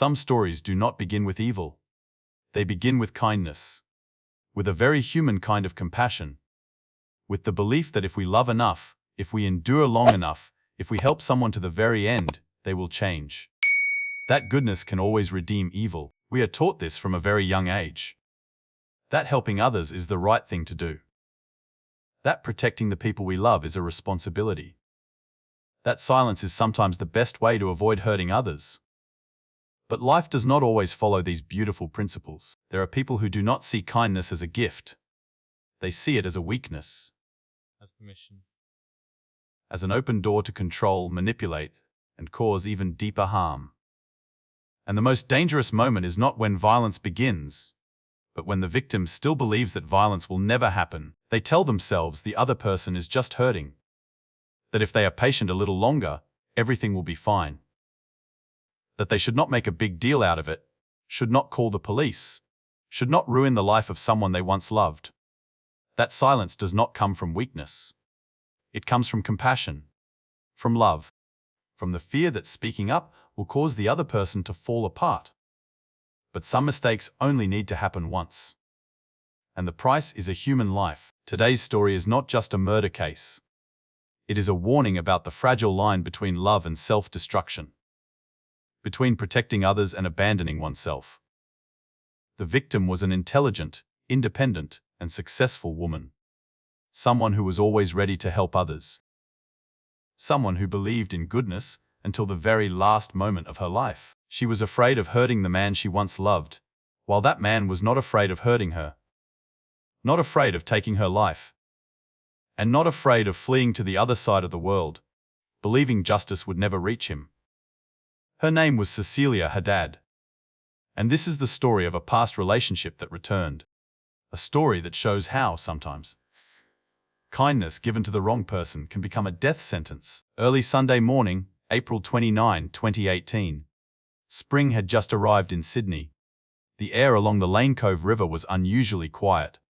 Some stories do not begin with evil. They begin with kindness, with a very human kind of compassion, with the belief that if we love enough, if we endure long enough, if we help someone to the very end, they will change. That goodness can always redeem evil. We are taught this from a very young age. That helping others is the right thing to do. That protecting the people we love is a responsibility. That silence is sometimes the best way to avoid hurting others. But life does not always follow these beautiful principles. There are people who do not see kindness as a gift. They see it as a weakness, As permission. as an open door to control, manipulate, and cause even deeper harm. And the most dangerous moment is not when violence begins, but when the victim still believes that violence will never happen. They tell themselves the other person is just hurting, that if they are patient a little longer, everything will be fine, that they should not make a big deal out of it, should not call the police, should not ruin the life of someone they once loved. That silence does not come from weakness. It comes from compassion, from love, from the fear that speaking up will cause the other person to fall apart. But some mistakes only need to happen once. And the price is a human life. Today's story is not just a murder case. It is a warning about the fragile line between love and self-destruction, between protecting others and abandoning oneself. The victim was an intelligent, independent, and successful woman. Someone who was always ready to help others. Someone who believed in goodness until the very last moment of her life. She was afraid of hurting the man she once loved, while that man was not afraid of hurting her. Not afraid of taking her life. And not afraid of fleeing to the other side of the world, believing justice would never reach him. Her name was Cecilia Hadad. And this is the story of a past relationship that returned. A story that shows how, sometimes, kindness given to the wrong person can become a death sentence. Early Sunday morning, April 29, 2018. Spring had just arrived in Sydney. The air along the Lane Cove River was unusually quiet.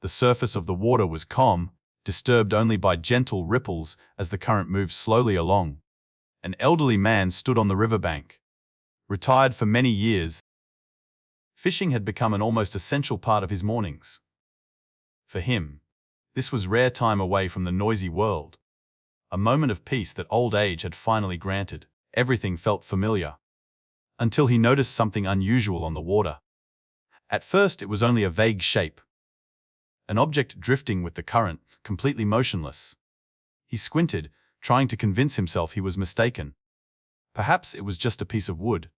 The surface of the water was calm, disturbed only by gentle ripples as the current moved slowly along. An elderly man stood on the riverbank. Retired for many years, fishing had become an almost essential part of his mornings. For him, this was rare time away from the noisy world. A moment of peace that old age had finally granted. Everything felt familiar, until he noticed something unusual on the water. At first, it was only a vague shape. An object drifting with the current, completely motionless. He squinted, trying to convince himself he was mistaken. Perhaps it was just a piece of wood,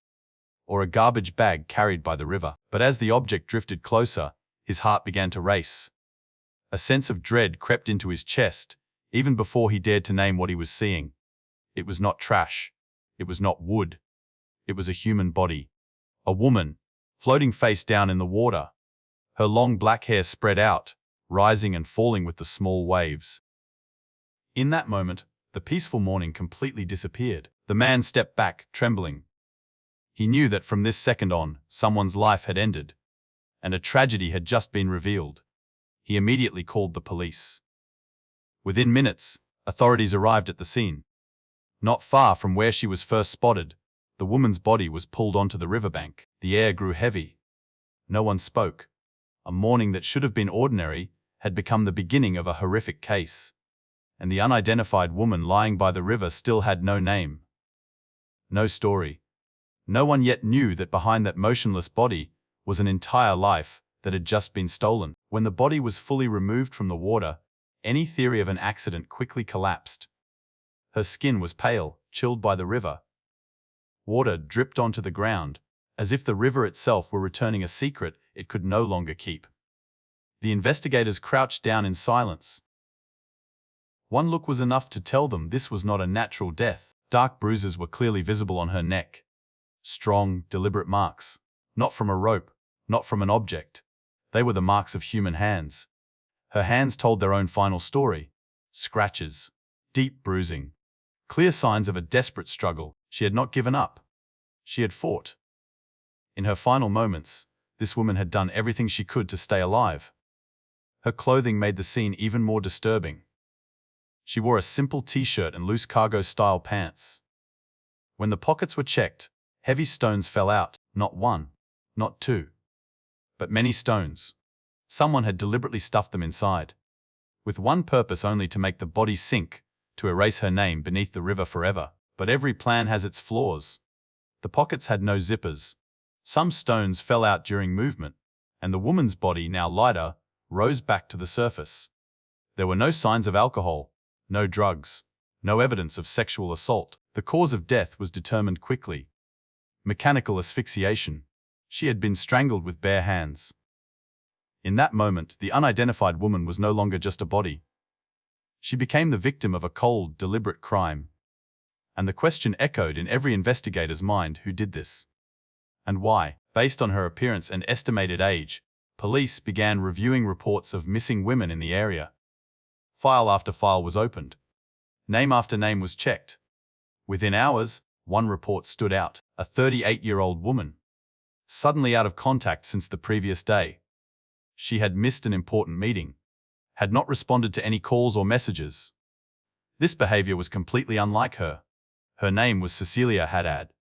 or a garbage bag carried by the river. But as the object drifted closer, his heart began to race. A sense of dread crept into his chest, even before he dared to name what he was seeing. It was not trash. It was not wood. It was a human body. A woman, floating face down in the water. Her long black hair spread out, rising and falling with the small waves. In that moment, the peaceful morning completely disappeared. The man stepped back, trembling. He knew that from this second on, someone's life had ended, and a tragedy had just been revealed. He immediately called the police. Within minutes, authorities arrived at the scene. Not far from where she was first spotted, the woman's body was pulled onto the riverbank. The air grew heavy. No one spoke. A morning that should have been ordinary had become the beginning of a horrific case. And the unidentified woman lying by the river still had no name. No story. No one yet knew that behind that motionless body was an entire life that had just been stolen. When the body was fully removed from the water, any theory of an accident quickly collapsed. Her skin was pale, chilled by the river. Water dripped onto the ground, as if the river itself were returning a secret it could no longer keep. The investigators crouched down in silence. One look was enough to tell them this was not a natural death. Dark bruises were clearly visible on her neck. Strong, deliberate marks. Not from a rope, not from an object. They were the marks of human hands. Her hands told their own final story. Scratches. Deep bruising. Clear signs of a desperate struggle. She had not given up. She had fought. In her final moments, this woman had done everything she could to stay alive. Her clothing made the scene even more disturbing. She wore a simple t-shirt and loose cargo-style pants. When the pockets were checked, Heavy stones fell out, not one, not two, but many stones. Someone had deliberately stuffed them inside, with one purpose only: to make the body sink, to erase her name beneath the river forever. But every plan has its flaws. The pockets had no zippers. Some stones fell out during movement, and the woman's body, now lighter, rose back to the surface. There were no signs of alcohol, no drugs, no evidence of sexual assault. The cause of death was determined quickly: mechanical asphyxiation. She had been strangled with bare hands. In that moment, the unidentified woman was no longer just a body. She became the victim of a cold, deliberate crime. And the question echoed in every investigator's mind: who did this? And why? Based on her appearance and estimated age, police began reviewing reports of missing women in the area. File after file was opened. Name after name was checked. Within hours, one report stood out: a 38-year-old woman, suddenly out of contact since the previous day. She had missed an important meeting, had not responded to any calls or messages. This behavior was completely unlike her. Her name was Cecilia Hadad.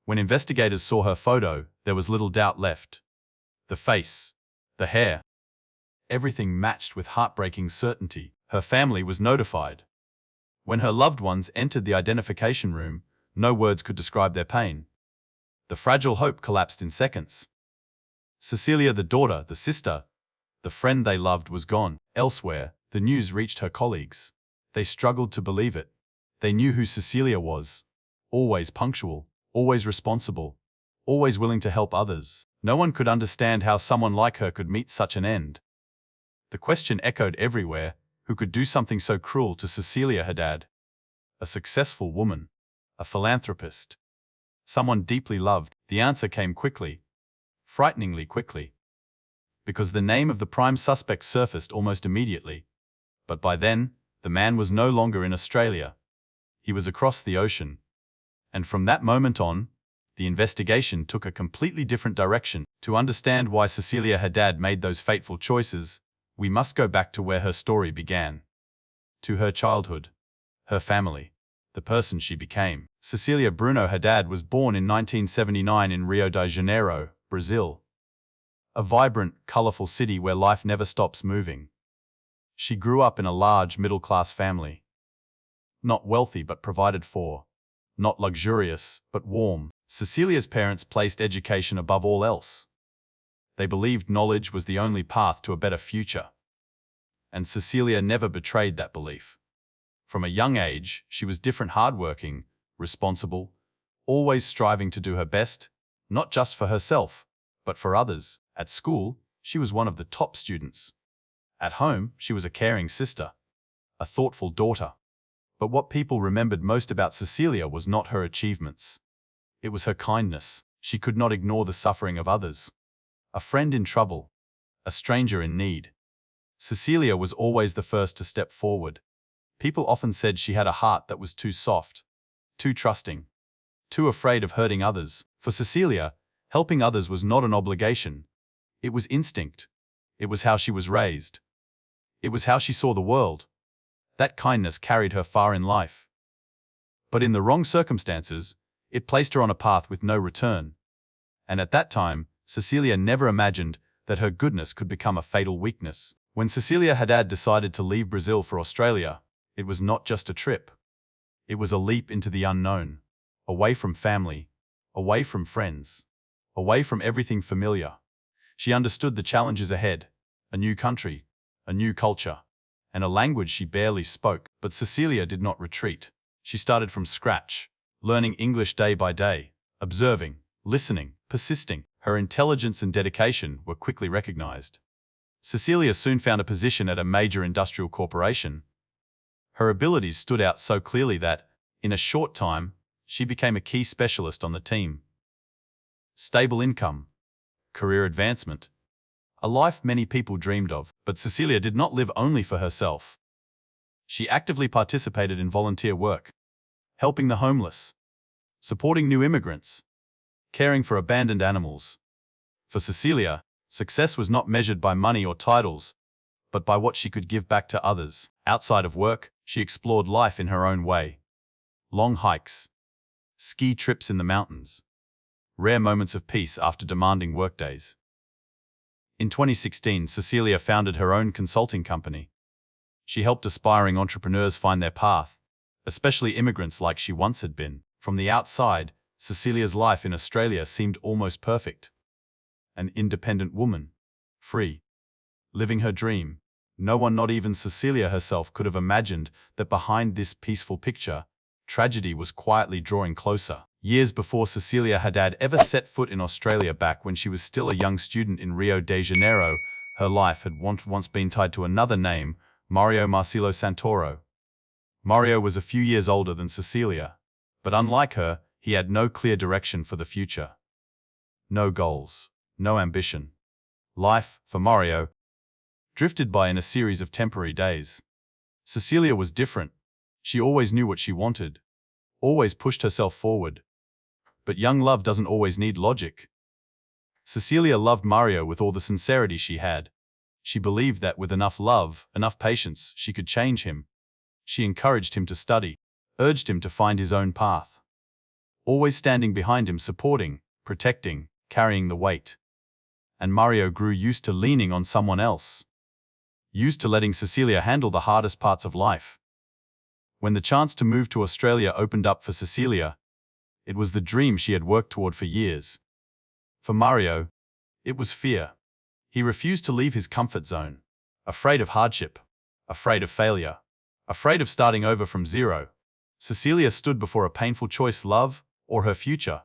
When investigators saw her photo, there was little doubt left. The face, the hair, everything matched with heartbreaking certainty. Her family was notified. When her loved ones entered the identification room, no words could describe their pain. The fragile hope collapsed in seconds. Cecilia, the daughter, the sister, the friend they loved, was gone. Elsewhere, the news reached her colleagues. They struggled to believe it. They knew who Cecilia was: always punctual, always responsible, always willing to help others. No one could understand how someone like her could meet such an end. The question echoed everywhere: who could do something so cruel to Cecilia Hadad? A successful woman, a philanthropist, someone deeply loved. The answer came quickly, frighteningly quickly, because the name of the prime suspect surfaced almost immediately. But by then, the man was no longer in Australia. He was across the ocean. And from that moment on, the investigation took a completely different direction. To understand why Cecilia Hadad made those fateful choices, we must go back to where her story began. To her childhood, her family, the person she became. Cecilia Bruno Hadad was born in 1979 in Rio de Janeiro, Brazil. A vibrant, colorful city where life never stops moving. She grew up in a large, middle-class family. Not wealthy but provided for. Not luxurious, but warm. Cecilia's parents placed education above all else. They believed knowledge was the only path to a better future. And Cecilia never betrayed that belief. From a young age, she was different: hardworking, responsible, always striving to do her best, not just for herself, but for others. At school, she was one of the top students. At home, she was a caring sister, a thoughtful daughter. But what people remembered most about Cecilia was not her achievements. It was her kindness. She could not ignore the suffering of others. A friend in trouble, a stranger in need. Cecilia was always the first to step forward. People often said she had a heart that was too soft, too trusting, too afraid of hurting others. For Cecilia, helping others was not an obligation. It was instinct. It was how she was raised. It was how she saw the world. That kindness carried her far in life. But in the wrong circumstances, it placed her on a path with no return. And at that time, Cecilia never imagined that her goodness could become a fatal weakness. When Cecilia Hadad decided to leave Brazil for Australia, it was not just a trip. It was a leap into the unknown, away from family, away from friends, away from everything familiar. She understood the challenges ahead: a new country, a new culture, and a language she barely spoke. But Cecilia did not retreat. She started from scratch, learning English day by day, observing, listening, persisting. Her intelligence and dedication were quickly recognized. Cecilia soon found a position at a major industrial corporation. Her abilities stood out so clearly that, in a short time, she became a key specialist on the team. Stable income, career advancement, a life many people dreamed of. But Cecilia did not live only for herself. She actively participated in volunteer work, helping the homeless, supporting new immigrants, caring for abandoned animals. For Cecilia, success was not measured by money or titles, but by what she could give back to others. Outside of work, she explored life in her own way. Long hikes, ski trips in the mountains, rare moments of peace after demanding workdays. In 2016, Cecilia founded her own consulting company. She helped aspiring entrepreneurs find their path, especially immigrants like she once had been. From the outside, Cecilia's life in Australia seemed almost perfect. An independent woman, free, living her dream. No one, not even Cecilia herself, could have imagined that behind this peaceful picture, tragedy was quietly drawing closer. Years before Cecilia Hadad ever set foot in Australia, back when she was still a young student in Rio de Janeiro, her life had once been tied to another name, Mario Marcelo Santoro. Mario was a few years older than Cecilia, but unlike her, he had no clear direction for the future. No goals, no ambition. Life, for Mario, drifted by in a series of temporary days. Cecilia was different. She always knew what she wanted, always pushed herself forward. But young love doesn't always need logic. Cecilia loved Mario with all the sincerity she had. She believed that with enough love, enough patience, she could change him. She encouraged him to study, urged him to find his own path. Always standing behind him, supporting, protecting, carrying the weight. And Mario grew used to leaning on someone else. Used to letting Cecilia handle the hardest parts of life. When the chance to move to Australia opened up for Cecilia, it was the dream she had worked toward for years. For Mario, it was fear. He refused to leave his comfort zone, afraid of hardship, afraid of failure, afraid of starting over from zero. Cecilia stood before a painful choice: love or her future.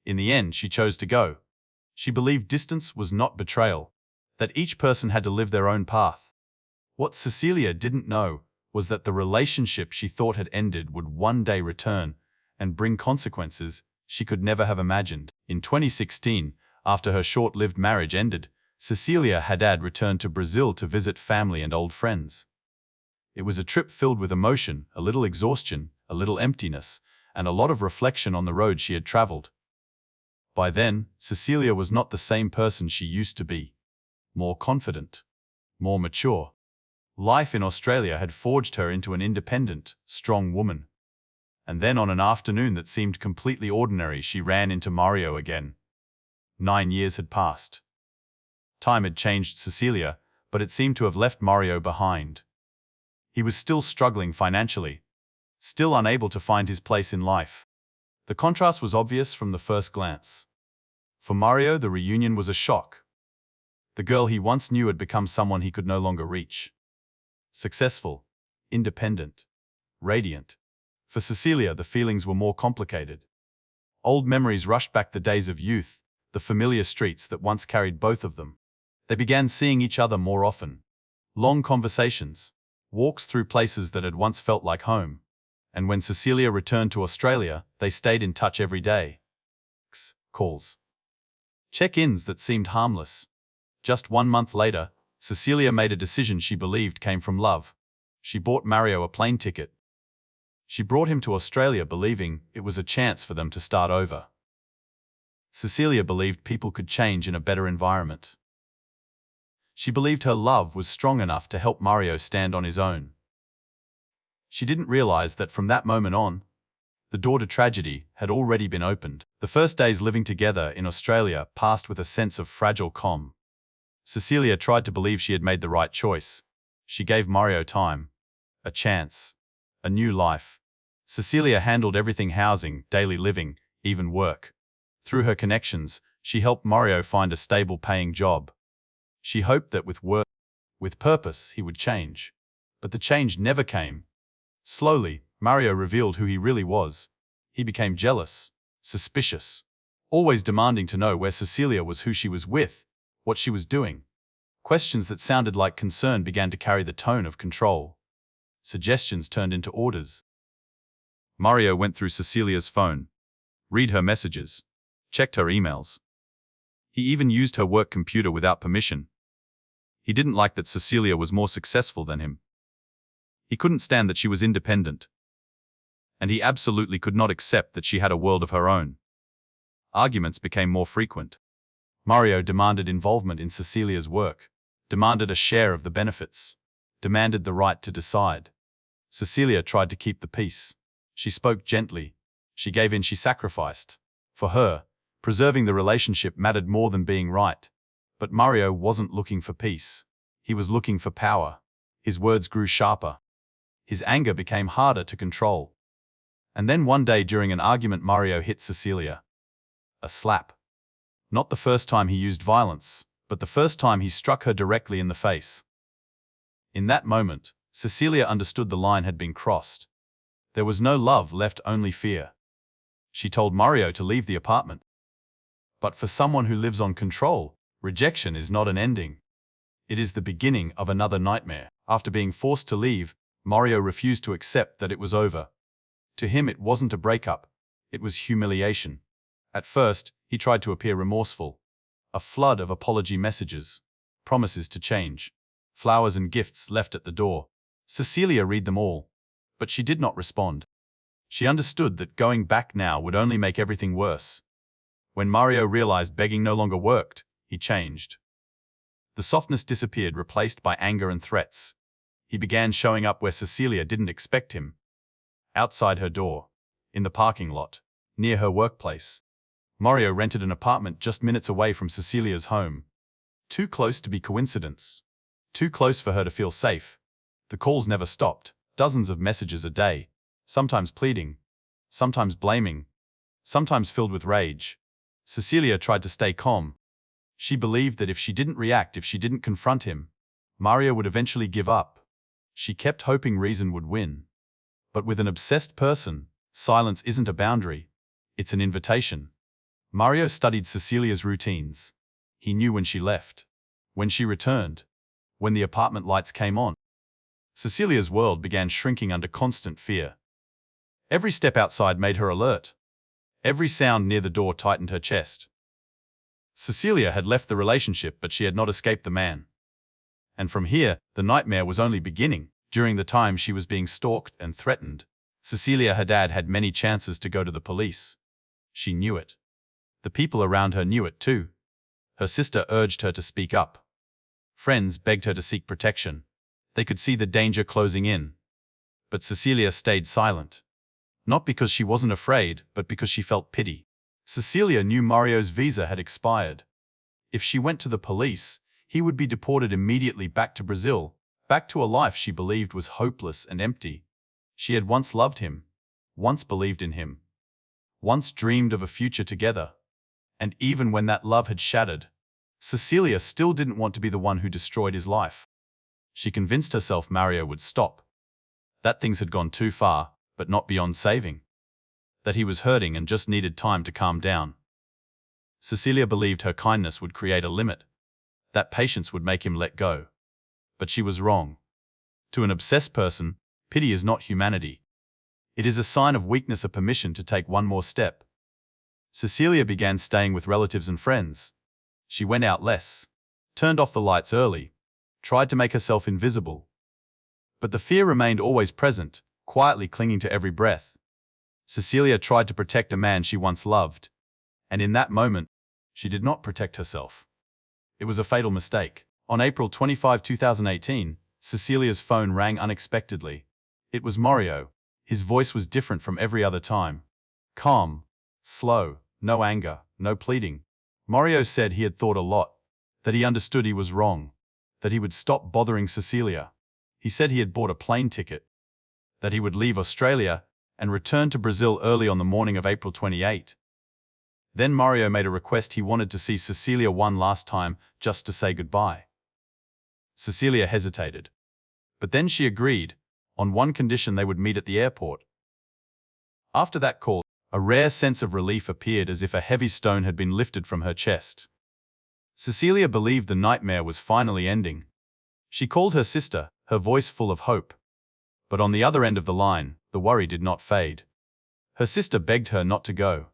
In the end, she chose to go. She believed distance was not betrayal, that each person had to live their own path. What Cecilia didn't know was that the relationship she thought had ended would one day return and bring consequences she could never have imagined. In 2016, after her short-lived marriage ended, Cecilia Hadad returned to Brazil to visit family and old friends. It was a trip filled with emotion, a little exhaustion, a little emptiness, and a lot of reflection on the road she had traveled. By then, Cecilia was not the same person she used to be. More confident, more mature. Life in Australia had forged her into an independent, strong woman. And then on an afternoon that seemed completely ordinary, she ran into Mario again. 9 years had passed. Time had changed Cecilia, but it seemed to have left Mario behind. He was still struggling financially, still unable to find his place in life. The contrast was obvious from the first glance. For Mario, the reunion was a shock. The girl he once knew had become someone he could no longer reach. Successful, independent, radiant. For Cecilia, the feelings were more complicated. Old memories rushed back, the days of youth, the familiar streets that once carried both of them. They began seeing each other more often. Long conversations, walks through places that had once felt like home. And when Cecilia returned to Australia, they stayed in touch every day. Calls. Check-ins that seemed harmless. Just 1 month later, Cecilia made a decision she believed came from love. She bought Mario a plane ticket. She brought him to Australia believing it was a chance for them to start over. Cecilia believed people could change in a better environment. She believed her love was strong enough to help Mario stand on his own. She didn't realize that from that moment on, the door to tragedy had already been opened. The first days living together in Australia passed with a sense of fragile calm. Cecilia tried to believe she had made the right choice. She gave Mario time, a chance, a new life. Cecilia handled everything: housing, daily living, even work. Through her connections, she helped Mario find a stable paying job. She hoped that with work, with purpose, he would change. But the change never came. Slowly, Mario revealed who he really was. He became jealous, suspicious, always demanding to know where Cecilia was, who she was with, what she was doing. Questions that sounded like concern began to carry the tone of control. Suggestions turned into orders. Mario went through Cecilia's phone, read her messages, checked her emails. He even used her work computer without permission. He didn't like that Cecilia was more successful than him. He couldn't stand that she was independent. And he absolutely could not accept that she had a world of her own. Arguments became more frequent. Mario demanded involvement in Cecilia's work, demanded a share of the benefits, demanded the right to decide. Cecilia tried to keep the peace. She spoke gently. She gave in, she sacrificed. For her, Preserving the relationship mattered more than being right. But Mario wasn't looking for peace. He was looking for power. His words grew sharper. His anger became harder to control. And then one day during an argument, Mario hit Cecilia. A slap. Not the first time he used violence, but the first time he struck her directly in the face. In that moment, Cecilia understood the line had been crossed. There was no love left, only fear. She told Mario to leave the apartment. But for someone who lives on control, rejection is not an ending. It is the beginning of another nightmare. After being forced to leave, Mario refused to accept that it was over. To him, it wasn't a breakup. It was humiliation. At first, he tried to appear remorseful. A flood of apology messages, promises to change, flowers and gifts left at the door. Cecilia read them all, but she did not respond. She understood that going back now would only make everything worse. When Mario realized begging no longer worked, he changed. The softness disappeared, replaced by anger and threats. He began showing up where Cecilia didn't expect him. Outside her door, in the parking lot, near her workplace. Mario rented an apartment just minutes away from Cecilia's home. Too close to be coincidence. Too close for her to feel safe. The calls never stopped, dozens of messages a day, sometimes pleading, sometimes blaming, sometimes filled with rage. Cecilia tried to stay calm. She believed that if she didn't react, if she didn't confront him, Mario would eventually give up. She kept hoping reason would win. But with an obsessed person, silence isn't a boundary, it's an invitation. Mario studied Cecilia's routines. He knew when she left, when she returned, when the apartment lights came on. Cecilia's world began shrinking under constant fear. Every step outside made her alert. Every sound near the door tightened her chest. Cecilia had left the relationship, but she had not escaped the man. And from here, the nightmare was only beginning. During the time she was being stalked and threatened, Cecilia Hadad had many chances to go to the police. She knew it. The people around her knew it too. Her sister urged her to speak up. Friends begged her to seek protection. They could see the danger closing in. But Cecilia stayed silent. Not because she wasn't afraid, but because she felt pity. Cecilia knew Mario's visa had expired. If she went to the police, he would be deported immediately back to Brazil, back to a life she believed was hopeless and empty. She had once loved him, once believed in him, once dreamed of a future together. And even when that love had shattered, Cecilia still didn't want to be the one who destroyed his life. She convinced herself Mario would stop. That things had gone too far, but not beyond saving. That he was hurting and just needed time to calm down. Cecilia believed her kindness would create a limit. That patience would make him let go. But she was wrong. To an obsessed person, pity is not humanity. It is a sign of weakness, a permission to take one more step. Cecilia began staying with relatives and friends. She went out less, turned off the lights early, tried to make herself invisible. But the fear remained always present, quietly clinging to every breath. Cecilia tried to protect a man she once loved, and in that moment, she did not protect herself. It was a fatal mistake. On April 25, 2018, Cecilia's phone rang unexpectedly. It was Mario. His voice was different from every other time. Calm, slow, no anger, no pleading. Mario said he had thought a lot, that he understood he was wrong, that he would stop bothering Cecilia. He said he had bought a plane ticket, that he would leave Australia and return to Brazil early on the morning of April 28. Then Mario made a request. He wanted to see Cecilia one last time, just to say goodbye. Cecilia hesitated. But then she agreed, on one condition: they would meet at the airport. After that call, a rare sense of relief appeared, as if a heavy stone had been lifted from her chest. Cecilia believed the nightmare was finally ending. She called her sister, her voice full of hope. But on the other end of the line, the worry did not fade. Her sister begged her not to go,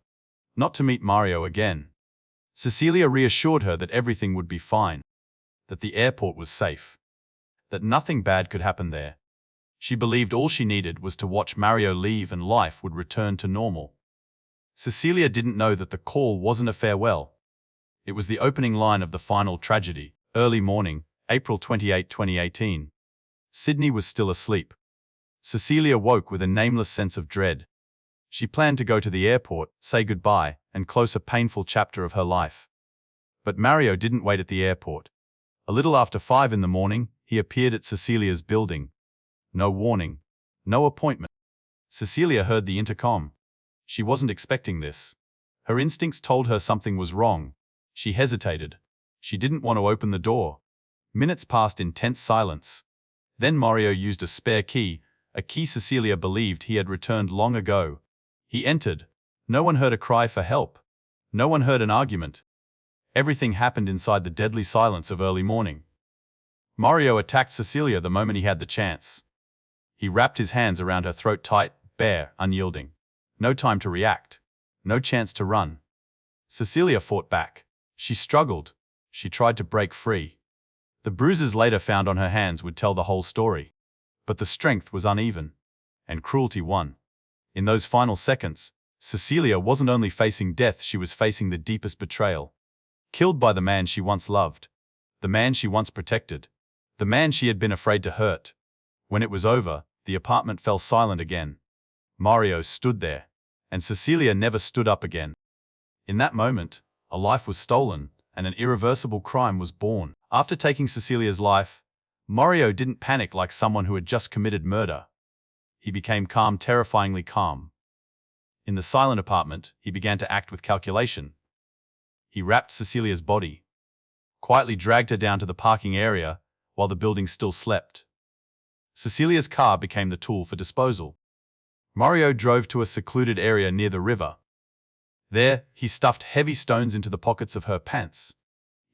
not to meet Mario again. Cecilia reassured her that everything would be fine, that the airport was safe, that nothing bad could happen there. She believed all she needed was to watch Mario leave and life would return to normal. Cecilia didn't know that the call wasn't a farewell. It was the opening line of the final tragedy. Early morning, April 28, 2018. Sydney was still asleep. Cecilia woke with a nameless sense of dread. She planned to go to the airport, say goodbye, and close a painful chapter of her life. But Mario didn't wait at the airport. A little after 5 in the morning, he appeared at Cecilia's building. No warning. No appointment. Cecilia heard the intercom. She wasn't expecting this. Her instincts told her something was wrong. She hesitated. She didn't want to open the door. Minutes passed in tense silence. Then Mario used a spare key, a key Cecilia believed he had returned long ago. He entered. No one heard a cry for help. No one heard an argument. Everything happened inside the deadly silence of early morning. Mario attacked Cecilia the moment he had the chance. He wrapped his hands around her throat tight, bare, unyielding. No time to react. No chance to run. Cecilia fought back. She struggled. She tried to break free. The bruises later found on her hands would tell the whole story. But the strength was uneven. And cruelty won. In those final seconds, Cecilia wasn't only facing death, she was facing the deepest betrayal. Killed by the man she once loved. The man she once protected. The man she had been afraid to hurt. When it was over, the apartment fell silent again. Mario stood there. And Cecilia never stood up again. In that moment, a life was stolen, and an irreversible crime was born. After taking Cecilia's life, Mario didn't panic like someone who had just committed murder. He became calm, terrifyingly calm. In the silent apartment, he began to act with calculation. He wrapped Cecilia's body, quietly dragged her down to the parking area while the building still slept. Cecilia's car became the tool for disposal. Mario drove to a secluded area near the river. There, he stuffed heavy stones into the pockets of her pants.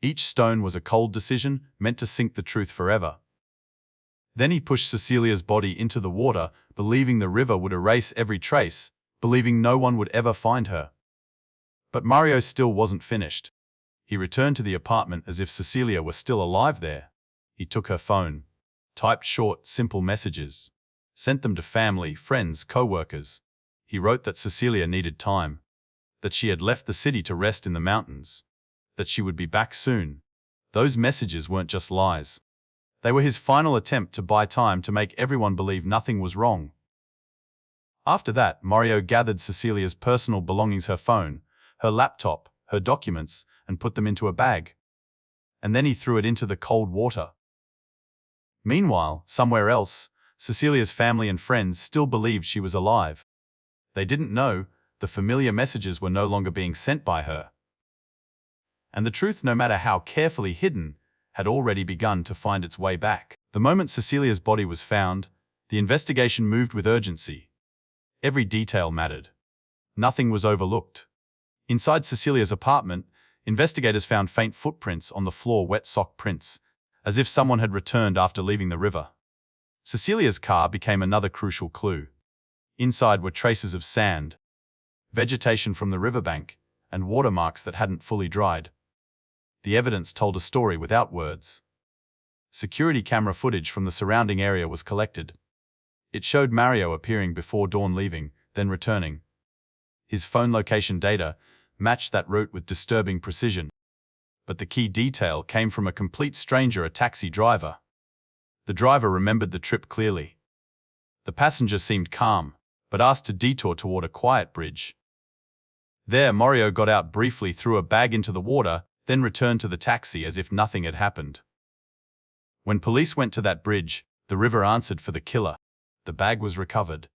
Each stone was a cold decision meant to sink the truth forever. Then he pushed Cecilia's body into the water, believing the river would erase every trace, believing no one would ever find her. But Mario still wasn't finished. He returned to the apartment as if Cecilia were still alive there. He took her phone, typed short, simple messages, sent them to family, friends, co-workers. He wrote that Cecilia needed time, that she had left the city to rest in the mountains, that she would be back soon. Those messages weren't just lies. They were his final attempt to buy time to make everyone believe nothing was wrong. After that, Mario gathered Cecilia's personal belongings, her phone, her laptop, her documents, and put them into a bag. And then he threw it into the cold water. Meanwhile, somewhere else, Cecilia's family and friends still believed she was alive. They didn't know the familiar messages were no longer being sent by her. And the truth, no matter how carefully hidden, had already begun to find its way back. The moment Cecilia's body was found, the investigation moved with urgency. Every detail mattered. Nothing was overlooked. Inside Cecilia's apartment, investigators found faint footprints on the floor, wet sock prints, as if someone had returned after leaving the river. Cecilia's car became another crucial clue. Inside were traces of sand, vegetation from the riverbank, and watermarks that hadn't fully dried. The evidence told a story without words. Security camera footage from the surrounding area was collected. It showed Mario appearing before dawn, leaving, then returning. His phone location data matched that route with disturbing precision. But the key detail came from a complete stranger, a taxi driver. The driver remembered the trip clearly. The passenger seemed calm, but asked to detour toward a quiet bridge. There, Mario got out briefly, threw a bag into the water, then returned to the taxi as if nothing had happened. When police went to that bridge, the river answered for the killer. The bag was recovered.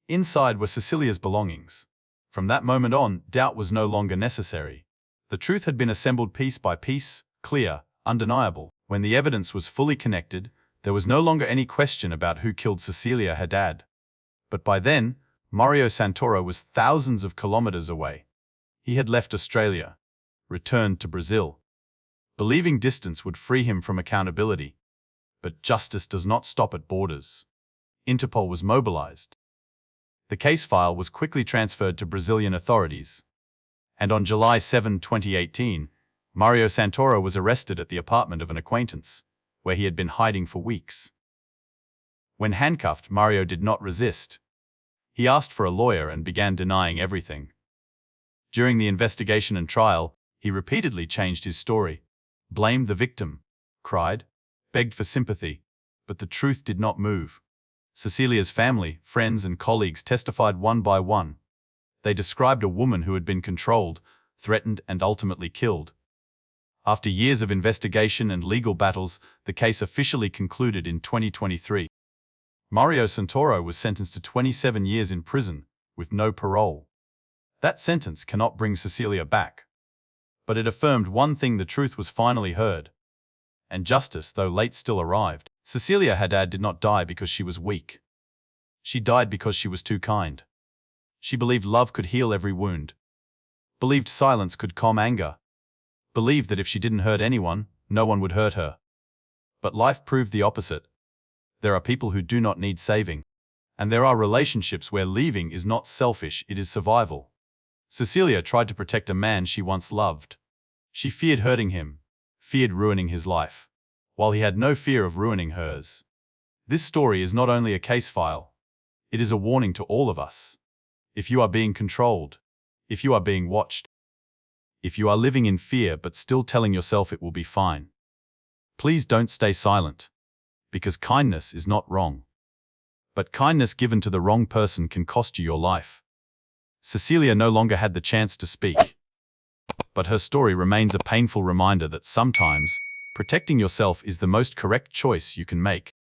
Inside were Cecilia's belongings. From that moment on, doubt was no longer necessary. The truth had been assembled piece by piece, clear, undeniable. When the evidence was fully connected, there was no longer any question about who killed Cecilia Hadad. But by then, Mario Santoro was thousands of kilometers away. He had left Australia, returned to Brazil, believing distance would free him from accountability. But justice does not stop at borders. Interpol was mobilized. The case file was quickly transferred to Brazilian authorities. And on July 7, 2018, Mario Santoro was arrested at the apartment of an acquaintance, where he had been hiding for weeks. When handcuffed, Mario did not resist. He asked for a lawyer and began denying everything. During the investigation and trial, he repeatedly changed his story, blamed the victim, cried, begged for sympathy, but the truth did not move. Cecilia's family, friends, and colleagues testified one by one. They described a woman who had been controlled, threatened, and ultimately killed. After years of investigation and legal battles, the case officially concluded in 2023. Mario Santoro was sentenced to 27 years in prison, with no parole. That sentence cannot bring Cecilia back. But it affirmed one thing: the truth was finally heard. And justice, though late, still arrived. Cecilia Hadad did not die because she was weak. She died because she was too kind. She believed love could heal every wound. Believed silence could calm anger. Believed that if she didn't hurt anyone, no one would hurt her. But life proved the opposite. There are people who do not need saving. And there are relationships where leaving is not selfish, it is survival. Cecilia tried to protect a man she once loved. She feared hurting him, feared ruining his life, while he had no fear of ruining hers. This story is not only a case file, it is a warning to all of us. If you are being controlled, if you are being watched, if you are living in fear but still telling yourself it will be fine, please don't stay silent, because kindness is not wrong. But kindness given to the wrong person can cost you your life. Cecilia no longer had the chance to speak, but her story remains a painful reminder that sometimes protecting yourself is the most correct choice you can make.